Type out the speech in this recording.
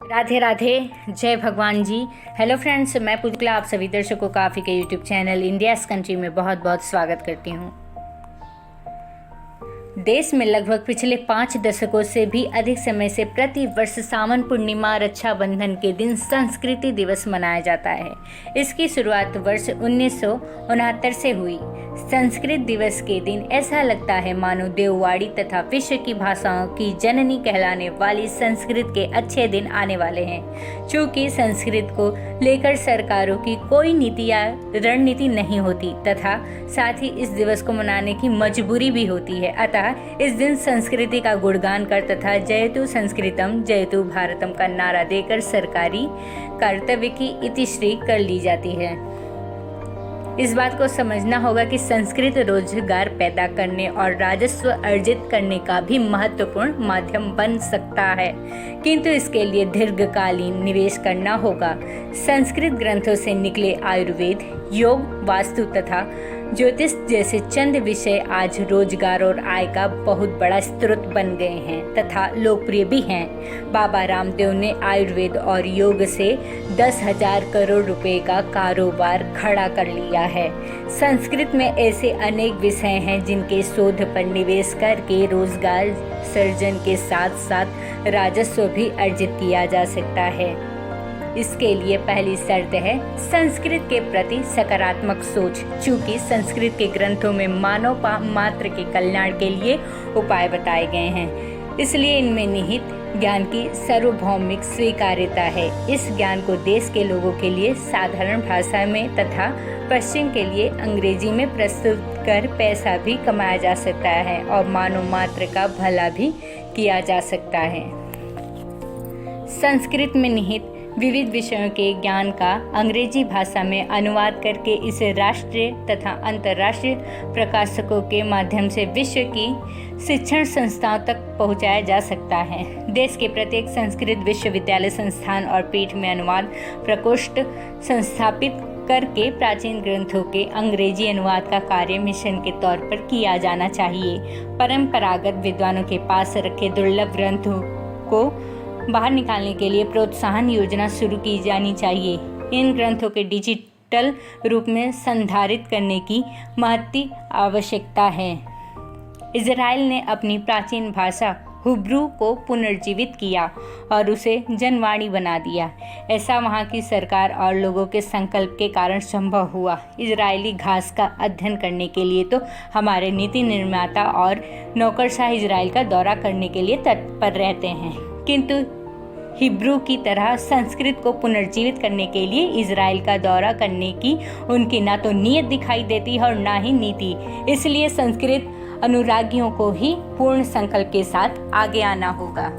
राधे राधे, जय भगवान जी। Hello friends, मैं पूजा आप सभी दर्शकों का आपके यूट्यूब चैनल इंडियाज़ कंट्री में बहुत बहुत स्वागत करती हूँ। देश में लगभग पिछले 5 दशकों से भी अधिक समय से प्रति वर्ष सावन पूर्णिमा रक्षाबंधन के दिन संस्कृति दिवस मनाया जाता है। इसकी शुरुआत वर्ष 1969 से हुई। संस्कृत दिवस के दिन ऐसा लगता है मानो देववाड़ी तथा विश्व की भाषाओं की जननी कहलाने वाली संस्कृत के अच्छे दिन आने वाले हैं। चूँकि संस्कृत को लेकर सरकारों की कोई नीति या रणनीति नहीं होती तथा साथ ही इस दिवस को मनाने की मजबूरी भी होती है, अतः इस दिन संस्कृति का गुणगान कर तथा जयतु संस्कृतम जयतु भारतम का नारा देकर सरकारी कर्तव्य की इतिश्री कर ली जाती है। इस बात को समझना होगा कि संस्कृत रोजगार पैदा करने और राजस्व अर्जित करने का भी महत्वपूर्ण माध्यम बन सकता है, किंतु इसके लिए दीर्घकालीन निवेश करना होगा। संस्कृत ग्रंथों से निकले आयुर्वेद, योग, वास्तु तथा ज्योतिष जैसे चंद विषय आज रोजगार और आय का बहुत बड़ा स्रोत बन गए हैं तथा लोकप्रिय भी हैं। बाबा रामदेव ने आयुर्वेद और योग से 10,000 करोड़ रुपए का कारोबार खड़ा कर लिया है। संस्कृत में ऐसे अनेक विषय हैं जिनके शोध पर निवेश करके रोजगार सृजन के साथ साथ राजस्व भी अर्जित किया जा सकता है। इसके लिए पहली शर्त है संस्कृत के प्रति सकारात्मक सोच। चूँकि संस्कृत के ग्रंथों में मानव मात्र के कल्याण के लिए उपाय बताए गए हैं, इसलिए इनमें निहित ज्ञान की सार्वभौमिक स्वीकार्यता है। इस ज्ञान को देश के लोगों के लिए साधारण भाषा में तथा पश्चिम के लिए अंग्रेजी में प्रस्तुत कर पैसा भी कमाया जा सकता है और मानव मात्र का भला भी किया जा सकता है। संस्कृत में निहित विविध विषयों के ज्ञान का अंग्रेजी भाषा में अनुवाद करके इसे राष्ट्रीय तथा अंतर्राष्ट्रीय प्रकाशकों के माध्यम से विश्व की शिक्षण संस्थाओं तक पहुंचाया जा सकता है। देश के प्रत्येक संस्कृत विश्वविद्यालय संस्थान और पीठ में अनुवाद प्रकोष्ठ संस्थापित करके प्राचीन ग्रंथों के अंग्रेजी अनुवाद का कार्य मिशन के तौर पर किया जाना चाहिए। परंपरागत विद्वानों के पास रखे दुर्लभ ग्रंथों को बाहर निकालने के लिए प्रोत्साहन योजना शुरू की जानी चाहिए। इन ग्रंथों के डिजिटल रूप में संधारित करने की महती आवश्यकता है। इजराइल ने अपनी प्राचीन भाषा हिब्रू को पुनर्जीवित किया और उसे जनवाणी बना दिया। ऐसा वहाँ की सरकार और लोगों के संकल्प के कारण संभव हुआ। इजरायली घास का अध्ययन करने के लिए तो हमारे नीति निर्माता और नौकरशाह इजराइल का दौरा करने के लिए तत्पर रहते हैं, किंतु हिब्रू की तरह संस्कृत को पुनर्जीवित करने के लिए इजराइल का दौरा करने की उनकी ना तो नीयत दिखाई देती है और ना ही नीति। इसलिए संस्कृत अनुरागियों को ही पूर्ण संकल्प के साथ आगे आना होगा।